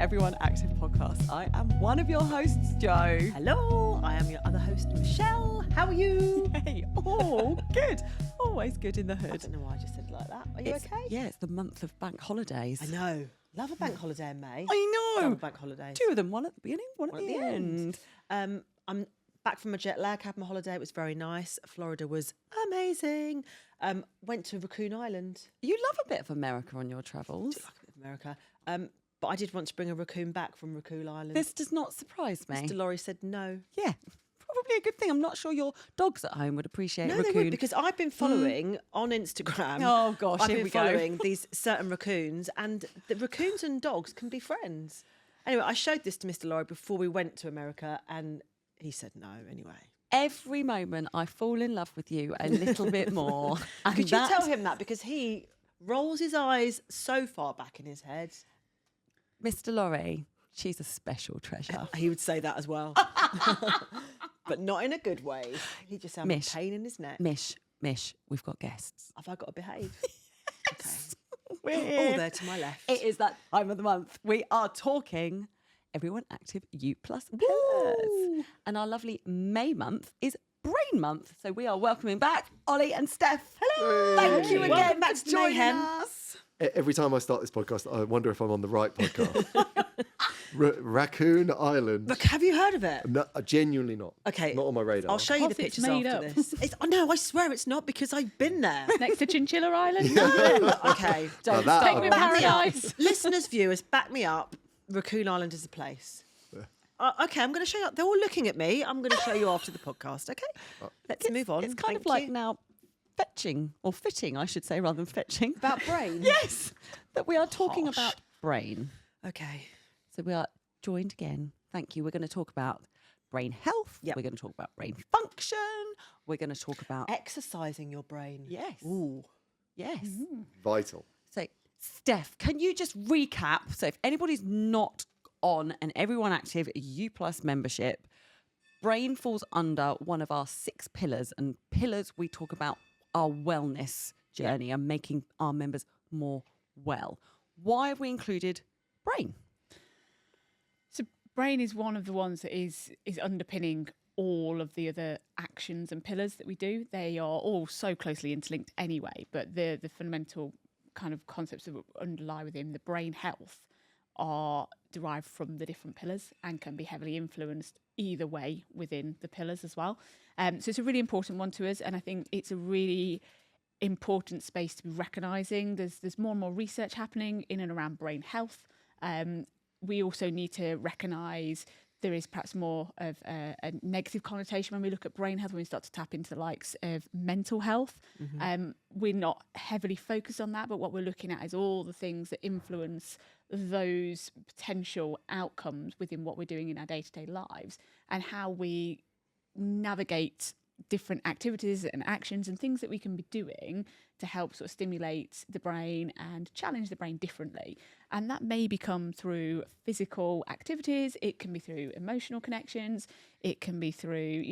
Everyone Active podcast. I am one of your hosts, Jo. Hello, I am your other host, Michelle. How are you? Hey, oh, good. Always good in the hood. I don't know why I just said it like that. Are you okay? Yeah, it's the month of bank holidays. I know. Love a bank holiday in May. I know. Love bank holidays. Two of them, one at the beginning, one at the end. I'm back from my jet lag, had my holiday. It was very nice. Florida was amazing. Went to Raccoon Island. You love a bit of America on your travels. I do like a bit of America. But I did want to bring a raccoon back from Raccoon Island. This does not surprise me. Mr. Laurie said no. Yeah, probably a good thing. I'm not sure your dogs at home would appreciate No, raccoon. they would, because I've been following on Instagram. Oh, gosh, I've here been we go. following these certain raccoons, and the raccoons and dogs can be friends. Anyway, I showed this to Mr. Laurie before we went to America, and he said no anyway. Every moment I fall in love with you a little bit more. And Could you tell him that? Because he rolls his eyes so far back in his head. Mr. Laurie, she's a special treasure. He would say that as well. But not in a good way. He just sounds Mish. a pain in his neck. Mish, we've got guests. Have I got to behave? We're Okay. All there to my left. It is that time of the month. We are talking Everyone Active U Plus Pillars. And our lovely May month is Brain Month. So we are welcoming back Oli and Steph. Hello. Thank you again Welcome back for to joining Mayhem. us. Every time I start this podcast, I wonder if I'm on the right podcast. Raccoon Island. Look, have you heard of it? No, genuinely not. Okay. Not on my radar. I'll show you the Of course it's pictures made after up. this. No, I swear it's not, because I've been there. Next to Chinchilla Island. Okay. Now Don't that start I with with paradise. Listeners, viewers, back me up. Raccoon Island is a place. Okay, I'm going to show you. They're all looking at me. I'm going to show you after the podcast. Okay, let's move on. It's kind Thank of like you. now fetching, or fitting, I should say, rather than fetching. About brain. Yes, that we are talking Posh. about brain. Okay. So we are joined again. Thank you. We're going to talk about brain health. Yep. We're going to talk about brain function. We're going to talk about Exercising your brain. Yes. Ooh. yes. Vital. So, Steph, can you just recap? So, if anybody's not on an Everyone Active U Plus membership, brain falls under one of our 6 pillars. And pillars, we talk about our wellness journey and making our members more well. Why have we included brain? So brain is one of the ones that is underpinning all of the other actions and pillars that we do. They are all so closely interlinked anyway, but the fundamental kind of concepts that underlie within the brain health are derived from the different pillars and can be heavily influenced either way within the pillars as well. So it's a really important one to us, and I think it's a really important space to be recognising. There's more and more research happening in and around brain health. We also need to recognise there is perhaps more of a negative connotation when we look at brain health, when we start to tap into the likes of mental health. We're not heavily focused on that, but what we're looking at is all the things that influence those potential outcomes within what we're doing in our day-to-day lives, and how we navigate different activities and actions and things that we can be doing to help sort of stimulate the brain and challenge the brain differently. And that may become through physical activities, it can be through emotional connections, it can be through,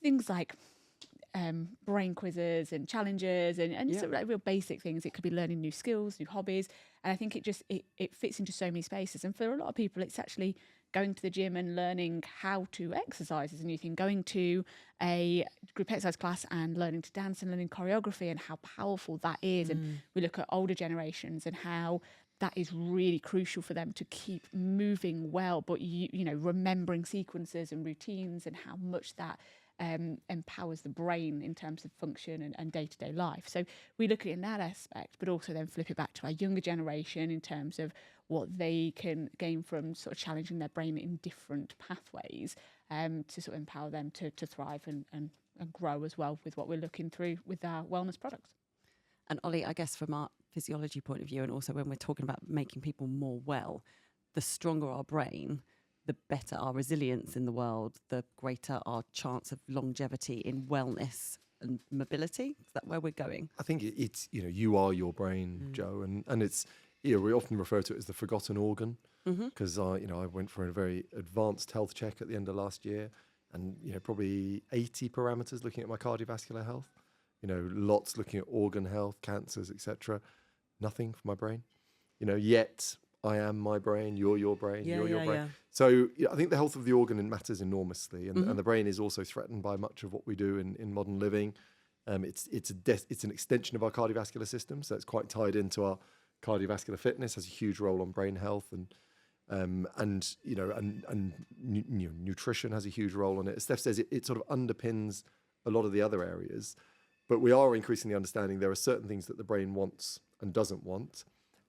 things like brain quizzes and challenges and sort of like real basic things. It could be learning new skills, new hobbies. And I think it fits into so many spaces. And for a lot of people, it's actually going to the gym and learning how to exercise is a new thing. Going to a group exercise class and learning to dance and learning choreography and how powerful that is. And we look at older generations and how that is really crucial for them to keep moving well, but remembering sequences and routines, and how much that empowers the brain in terms of function and day-to-day life. So we look at it in that aspect, but also then flip it back to our younger generation in terms of what they can gain from sort of challenging their brain in different pathways to sort of empower them to thrive and grow as well with what we're looking through with our wellness products. And Oli, I guess from our physiology point of view, and also when we're talking about making people more well, the stronger our brain, the better our resilience in the world, the greater our chance of longevity in wellness and mobility. Is that where we're going? I think it's, you are your brain, Joe, and it's, we often refer to it as the forgotten organ, because I went for a very advanced health check at the end of last year, and probably 80 parameters looking at my cardiovascular health, lots looking at organ health, cancers, etc. Nothing for my brain, yet I am my brain, you're your brain, Yeah, you're your yeah, brain. yeah. So I think the health of the organ matters enormously, and the brain is also threatened by much of what we do in modern living. It's an extension of our cardiovascular system, so it's quite tied into our cardiovascular fitness. Has a huge role on brain health, and nutrition has a huge role on it. As Steph says, it sort of underpins a lot of the other areas, but we are increasingly understanding there are certain things that the brain wants and doesn't want.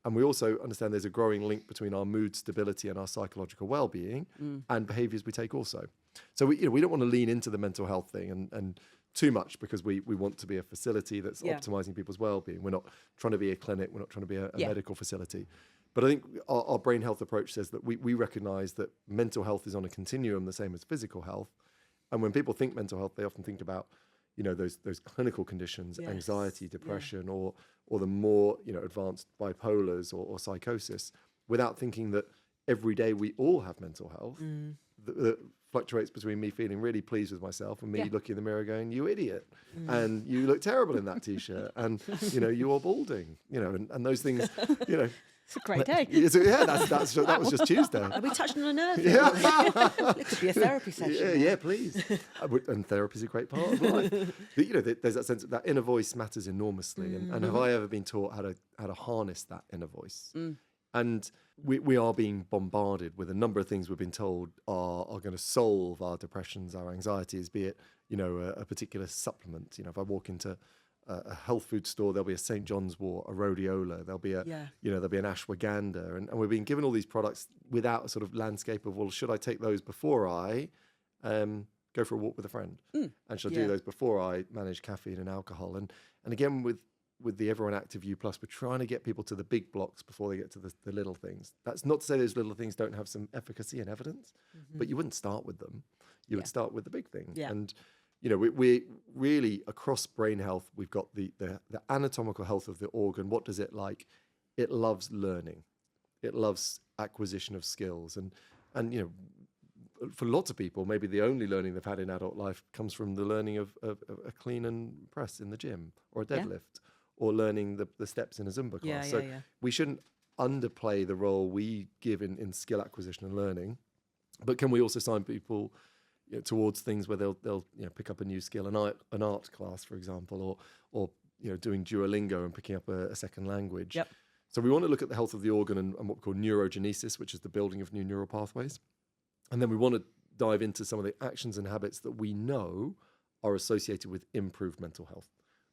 And we also understand there's a growing link between our mood stability and our psychological well-being and behaviours we take also. So we don't want to lean into the mental health thing and too much, because we want to be a facility that's optimising people's well-being. We're not trying to be a clinic. We're not trying to be a medical facility. But I think our brain health approach says that we recognise that mental health is on a continuum, the same as physical health. And when people think mental health, they often think about those clinical conditions, anxiety, depression, or the more advanced bipolars or psychosis, without thinking that every day we all have mental health that fluctuates between me feeling really pleased with myself and me looking in the mirror going, "You idiot," and "You look terrible in that t-shirt," and you are balding, and those things, It's a great day. that was just Tuesday. Are we touching on a nerve? Yeah. It could be a therapy session. Yeah, please. And therapy is a great part of life. But, there's that sense that inner voice matters enormously. And have I ever been taught how to harness that inner voice? And we are being bombarded with a number of things we've been told are going to solve our depressions, our anxieties, be it, a particular supplement. If I walk into a health food store, there'll be a St. John's wort, a rhodiola, there'll be there'll be an ashwagandha, and we're being given all these products without a sort of landscape of, well, should I take those before I go for a walk with a friend, and should I do those before I manage caffeine and alcohol, and again with the Everyone Active U Plus, we're trying to get people to the big blocks before they get to the little things. That's not to say those little things don't have some efficacy and evidence, but you wouldn't start with them. You would start with the big thing, and we really, across brain health, we've got the anatomical health of the organ. What does it like? It loves learning. It loves acquisition of skills. And for lots of people, maybe the only learning they've had in adult life comes from the learning of a clean and press in the gym, or a deadlift, or learning the steps in a Zumba class. We shouldn't underplay the role we give in skill acquisition and learning. But can we also sign people towards things where they'll pick up a new skill, an art class, for example, or doing Duolingo and picking up a second language. Yep. So we want to look at the health of the organ and what we call neurogenesis, which is the building of new neural pathways. And then we want to dive into some of the actions and habits that we know are associated with improved mental health,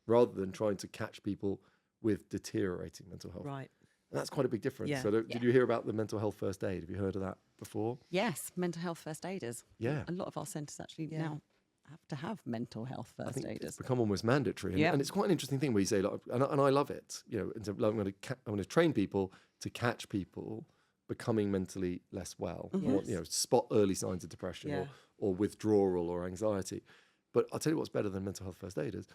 rather than trying to catch people with deteriorating mental health. Right. And that's quite a big difference. Yeah. So did you hear about the mental health first aid? Have you heard of that before? Yes, mental health first aiders. Yeah. A lot of our centres actually now have to have mental health I first think aiders. it's become almost mandatory. And it's quite an interesting thing where you say, like, and I love it, and so I'm going to train people to catch people becoming mentally less well, or, spot early signs of depression or withdrawal or anxiety. But I'll tell you what's better than mental health first aiders: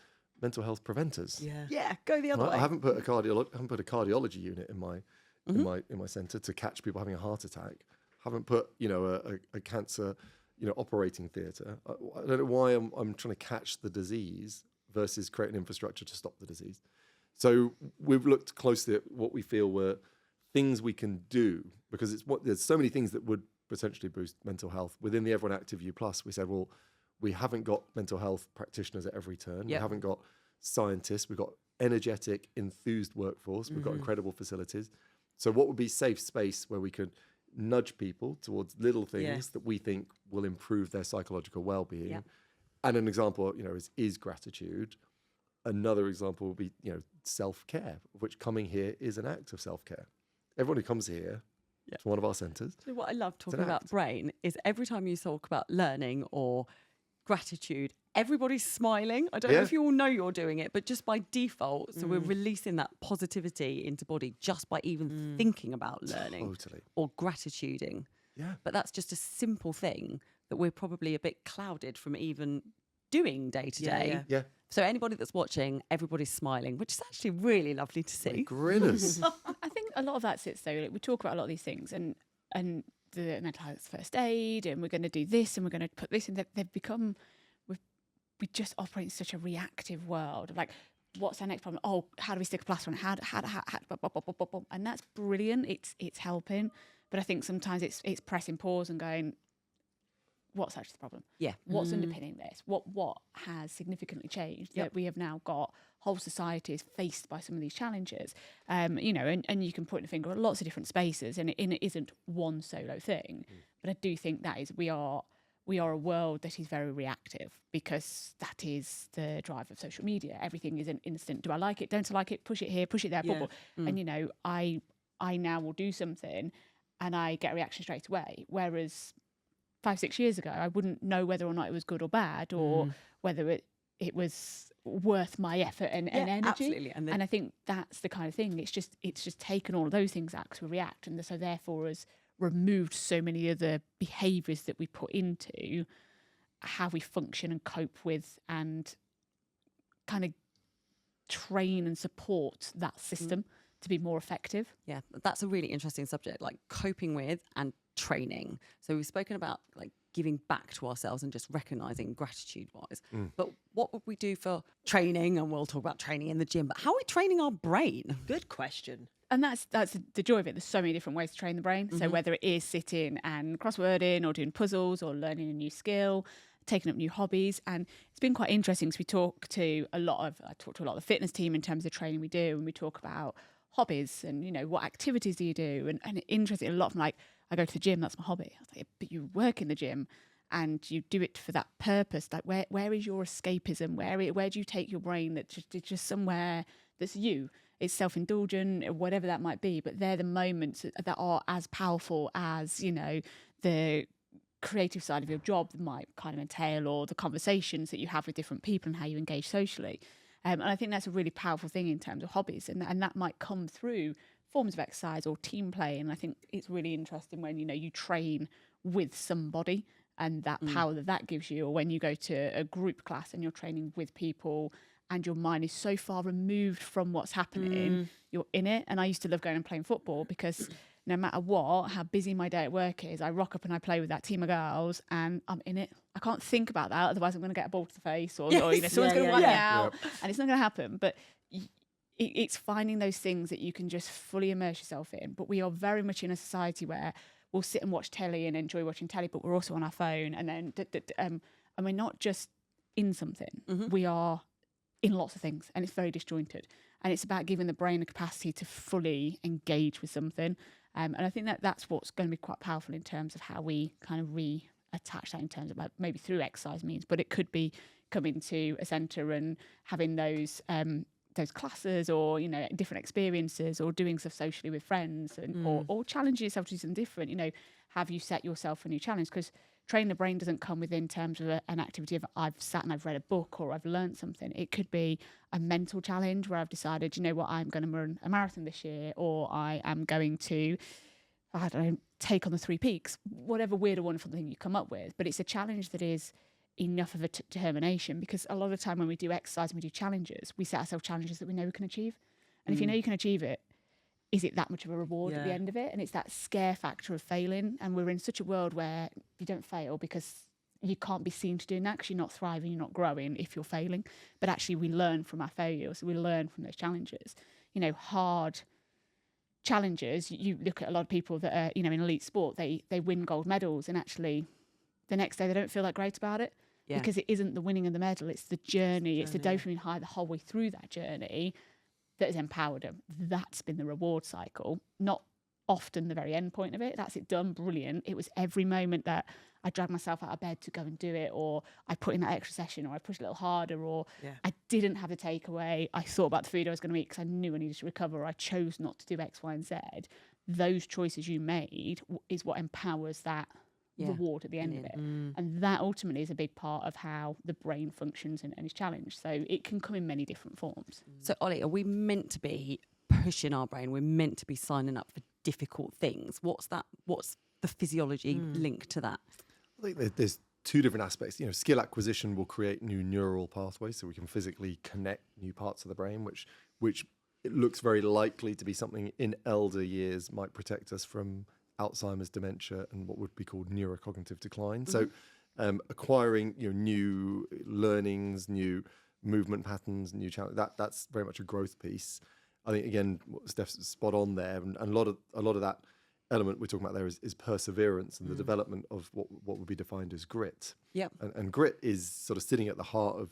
mental health preventers. Yeah, go the other way. I haven't put a cardiology unit in my centre to catch people having a heart attack. Haven't put a cancer operating theatre. I don't know why I'm trying to catch the disease versus create an infrastructure to stop the disease. So we've looked closely at what we feel were things we can do, because there's so many things that would potentially boost mental health. Within the Everyone Active U Plus, we said, well, we haven't got mental health practitioners at every turn. We haven't got scientists. We've got energetic, enthused workforce. We've got incredible facilities. So what would be safe space where we could nudge people towards little things that we think will improve their psychological well-being? Yeah. And an example, is gratitude. Another example would be, self-care, which coming here is an act of self-care. Everyone who comes here to one of our centres. So what I love talking an about act. brain is every time you talk about learning or gratitude, everybody's smiling. I don't know if you all know you're doing it, but just by default, so we're releasing that positivity into body just by even thinking about learning or gratituding. Yeah. But that's just a simple thing that we're probably a bit clouded from even doing day to day. Yeah. So anybody that's watching, everybody's smiling, which is actually really lovely to see. Grinners. I think a lot of that sits though. Like, we talk about a lot of these things, and the mental health first aid, and we're going to do this, and we're going to put this in. They've become, we just operate in such a reactive world. Like, what's our next problem? Oh, how do we stick a plaster on it? And that's brilliant. It's helping. But I think sometimes it's pressing pause and going, what's actually the problem? Yeah. What's underpinning this? What has significantly changed that we have now got whole societies faced by some of these challenges? And you can point the finger at lots of different spaces, and it isn't one solo thing. But I do think that is we are a world that is very reactive, because that is the drive of social media. Everything is an instant. Do I like it? Don't I like it? Push it here, push it there, bubble. And I now will do something and I get a reaction straight away. Whereas 5-6 years ago, I wouldn't know whether or not it was good or bad, or whether it was worth my effort and energy. Absolutely. And I think that's the kind of thing. It's just taken all of those things out to react, and so therefore has removed so many other behaviours that we put into how we function and cope with and kind of train and support that system to be more effective. Yeah, that's a really interesting subject, like coping with and training. So we've spoken about like giving back to ourselves and just recognizing gratitude wise. But what would we do for training? And we'll talk about training in the gym, but how are we training our brain? Good question. And that's the joy of it. There's so many different ways to train the brain. So whether it is sitting and crosswording or doing puzzles or learning a new skill, taking up new hobbies. And it's been quite interesting because I talk to a lot of the fitness team in terms of training we do, and we talk about hobbies and, what activities do you do? And interesting, a lot of them like, I go to the gym, that's my hobby. I was like, but you work in the gym and you do it for that purpose. Like where is your escapism? Where do you take your brain that's just somewhere that's you? It's self-indulgent, whatever that might be, but they're the moments that are as powerful as, the creative side of your job that might kind of entail, or the conversations that you have with different people and how you engage socially. And I think that's a really powerful thing in terms of hobbies, and that might come through forms of exercise or team play. And I think it's really interesting when, you train with somebody and that power that gives you, or when you go to a group class and you're training with people and your mind is so far removed from what's happening, you're in it. And I used to love going and playing football because no matter how busy my day at work is, I rock up and I play with that team of girls and I'm in it. I can't think about that, otherwise I'm going to get a ball to the face, or someone's going to wipe me out, and it's not going to happen. But it's finding those things that you can just fully immerse yourself in. But we are very much in a society where we'll sit and watch telly and enjoy watching telly, but we're also on our phone, and then and we're not just in something. We are in lots of things, and it's very disjointed. And it's about giving the brain the capacity to fully engage with something. And I think that's what's going to be quite powerful in terms of how we kind of reattach that in terms of maybe through exercise means, but it could be coming to a centre and having those classes, or different experiences, or doing stuff socially with friends, and or challenging yourself to do something different. Have you set yourself a new challenge? Because training the brain doesn't come within terms of an activity of I've sat and I've read a book or I've learned something. It could be a mental challenge where I've decided, I'm going to run a marathon this year, or I am going to, I don't know, take on the 3 peaks, whatever weird or wonderful thing you come up with. But it's a challenge that is enough of a determination, because a lot of the time when we do exercise and we do challenges, we set ourselves challenges that we know we can achieve. And if you know you can achieve it, is it that much of a reward at the end of it? And it's that scare factor of failing. And we're in such a world where you don't fail because you can't be seen to doing that, because you're not thriving, you're not growing if you're failing. But actually we learn from our failures. We learn from those challenges. Hard challenges. You look at a lot of people that are, in elite sport, they win gold medals, and actually the next day they don't feel that great about it. Yeah. Because it isn't the winning of the medal, it's the journey, it's the dopamine high the whole way through that journey that has empowered them. That's been the reward cycle, not often the very end point of it. That's it done, brilliant. It was every moment that I dragged myself out of bed to go and do it, or I put in that extra session, or I pushed a little harder, or I didn't have a takeaway. I thought about the food I was going to eat because I knew I needed to recover, or I chose not to do X, Y, and Z. Those choices you made is what empowers that reward at the end of it. And that ultimately is a big part of how the brain functions and is challenged. So it can come in many different forms. So Oli, are we meant to be pushing our brain? We're meant to be signing up for difficult things. What's the physiology linked to that? I think there's 2 different aspects. Skill acquisition will create new neural pathways, so we can physically connect new parts of the brain, which it looks very likely to be something in elder years might protect us from Alzheimer's, dementia, and what would be called neurocognitive decline. So acquiring new learnings, new movement patterns, new challenge. That's very much a growth piece. I think again, what Steph's spot on there, and a lot of that element we're talking about there is perseverance and the development of what would be defined as grit. Yep. And grit is sort of sitting at the heart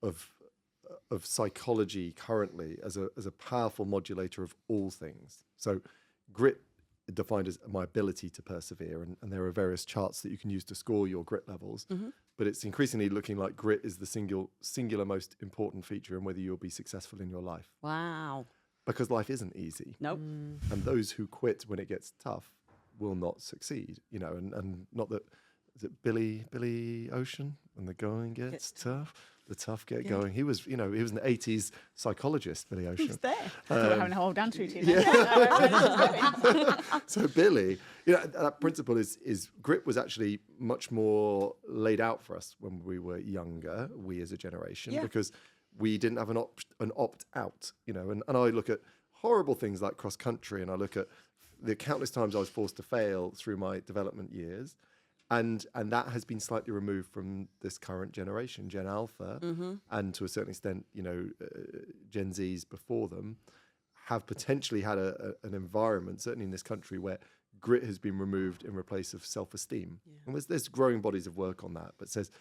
of psychology currently as a powerful modulator of all things. So grit defined as my ability to persevere, and there are various charts that you can use to score your grit levels, but it's increasingly looking like grit is the singular most important feature in whether you'll be successful in your life. Wow. Because life isn't easy. Nope. And those who quit when it gets tough will not succeed, and not that, is it Billy Ocean? When the going gets tough, the tough get going. He was, he was an 80s psychologist, Billy Ocean. Who's there? We're having a whole dance routine. So Billy, that principle is grit was actually much more laid out for us when we were younger, we as a generation, because we didn't have an opt out, and I look at horrible things like cross country, and I look at the countless times I was forced to fail through my development years. And that has been slightly removed from this current generation, Gen Alpha, and to a certain extent, Gen Zs before them, have potentially had an environment, certainly in this country, where grit has been removed in replace of self-esteem. And there's growing bodies of work on that, but says,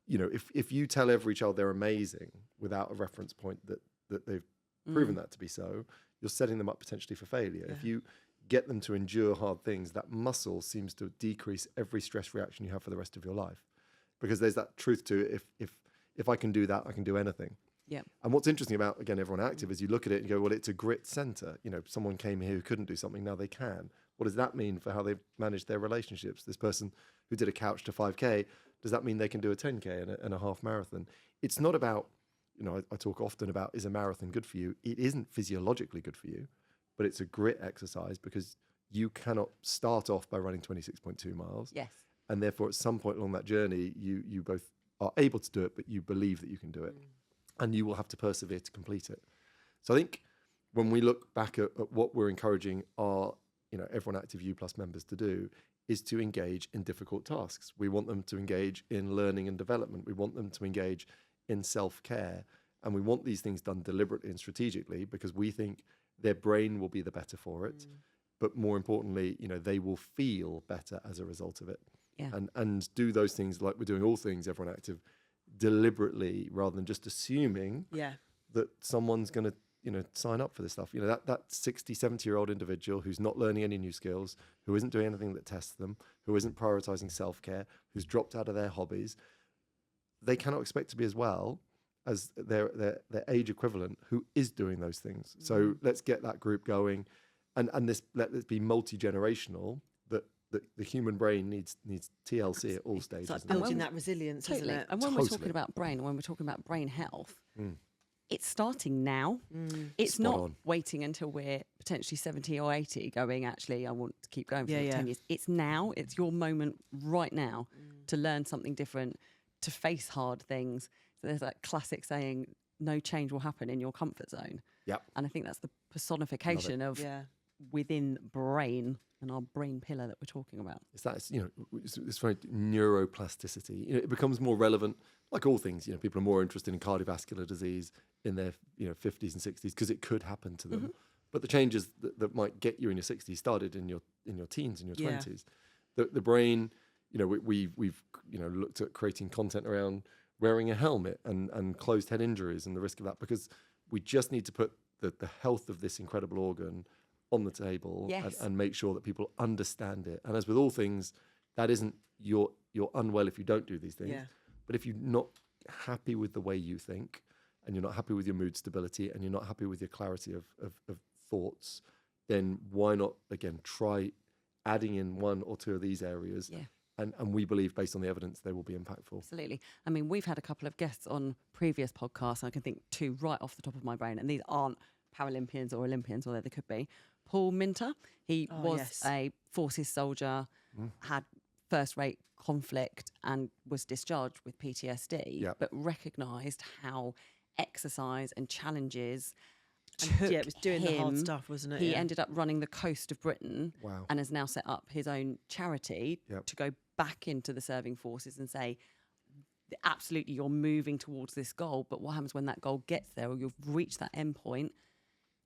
if you tell every child they're amazing without a reference point that they've proven that to be so, you're setting them up potentially for failure. If you get them to endure hard things, that muscle seems to decrease every stress reaction you have for the rest of your life, because there's that truth to it. If I can do that, I can do anything. Yeah. And what's interesting about, again, Everyone Active is you look at it and go, well, it's a grit center. Someone came here who couldn't do something, now they can. What does that mean for how they've managed their relationships? This person who did a couch to 5K, does that mean they can do a 10K and a half marathon? It's not about, I talk often about, is a marathon good for you? It isn't physiologically good for you, but it's a grit exercise, because you cannot start off by running 26.2 miles. Yes. And therefore, at some point along that journey, you both are able to do it, but you believe that you can do it. And you will have to persevere to complete it. So I think when we look back at what we're encouraging our Everyone Active U+ members to do, is to engage in difficult tasks. We want them to engage in learning and development. We want them to engage in self-care. And we want these things done deliberately and strategically, because we think their brain will be the better for it. But more importantly, they will feel better as a result of it. Yeah. And do those things like we're doing all things Everyone Active deliberately, rather than just assuming that someone's going to sign up for this stuff. That 60, 70-year-old individual who's not learning any new skills, who isn't doing anything that tests them, who isn't prioritizing self-care, who's dropped out of their hobbies, they cannot expect to be as well as their age equivalent who is doing those things. So let's get that group going, and let this be multi-generational. That the human brain needs TLC at all stages. It's like building that resilience, Totally. isn't it? And when we're talking about brain, and when we're talking about brain health, it's starting now. It's Spot not on. waiting until we're potentially 70 or 80 going, actually, I want to keep going for 10 years. It's now. It's your moment right now to learn something different, to face hard things. So there's that classic saying, no change will happen in your comfort zone. Yep. And I think that's the personification of within brain and our brain pillar that we're talking about. It's that, it's very neuroplasticity. It becomes more relevant, like all things. People are more interested in cardiovascular disease in their 50s and 60s, because it could happen to them. But the changes that might get you in your 60s started in your teens, in your 20s. The brain, we've looked at creating content around wearing a helmet and closed head injuries and the risk of that, because we just need to put the health of this incredible organ on the table and make sure that people understand it. And as with all things, that isn't you're unwell if you don't do these things. But if you're not happy with the way you think, and you're not happy with your mood stability, and you're not happy with your clarity of thoughts, then why not, again, try adding in one or two of these areas. And we believe, based on the evidence, they will be impactful. Absolutely. I mean, we've had a couple of guests on previous podcasts. I can think two right off the top of my brain, and these aren't Paralympians or Olympians, although they could be. Paul Minter, he was a forces soldier, had first-rate conflict and was discharged with PTSD, but recognised how exercise and challenges took it was doing him. the hard stuff, wasn't it? He ended up running the coast of Britain Wow. and has now set up his own charity to go back into the serving forces and say, absolutely you're moving towards this goal, but what happens when that goal gets there or you've reached that end point?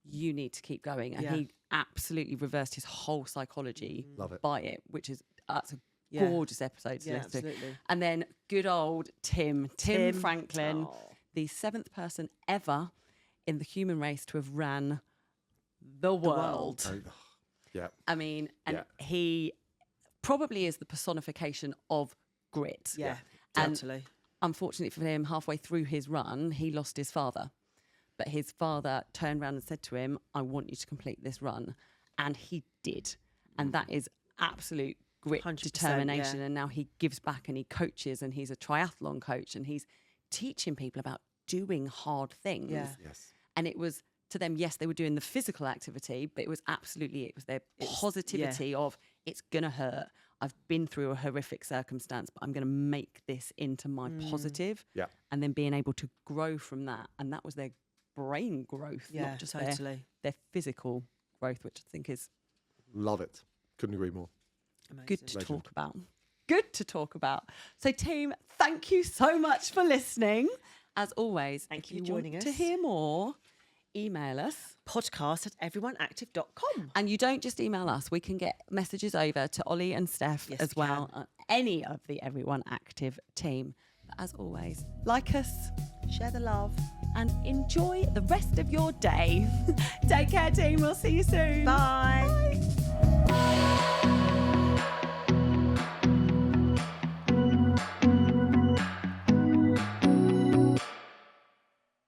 You need to keep going. And Yeah. he absolutely reversed his whole psychology Love it. by it, which is that's a Yeah. gorgeous episode to Yeah, listen to. absolutely. And then good old Tim Franklin, Oh. the 7th person ever in the human race to have ran the world. Oh, yeah. I mean, and Yeah. he probably is the personification of grit. Yeah, And totally. unfortunately for him, halfway through his run, he lost his father. But his father turned around and said to him, I want you to complete this run. And he did. And that is absolute grit, 100%, determination. yeah. And now he gives back and he coaches and he's a triathlon coach and he's teaching people about doing hard things. Yeah. Yes. And it was to them, yes, they were doing the physical activity, but it was their positivity of it's going to hurt. I've been through a horrific circumstance, but I'm going to make this into my positive. Yeah. And then being able to grow from that. And that was their brain growth, Yeah, not just totally. their physical growth, which I think is Love it. Couldn't agree more. Amazing. good to Legend. talk about. Good to talk about. So, team, thank you so much for listening. As always, Thank if you you for joining want to us. hear more, email us. Podcast@everyoneactive.com. And you don't just email us. We can get messages over to Oli and Steph Yes, as we well. Any of the Everyone Active team. But as always, like us Share the love. and enjoy the rest of your day. Take care, team. We'll see you soon. Bye. Bye.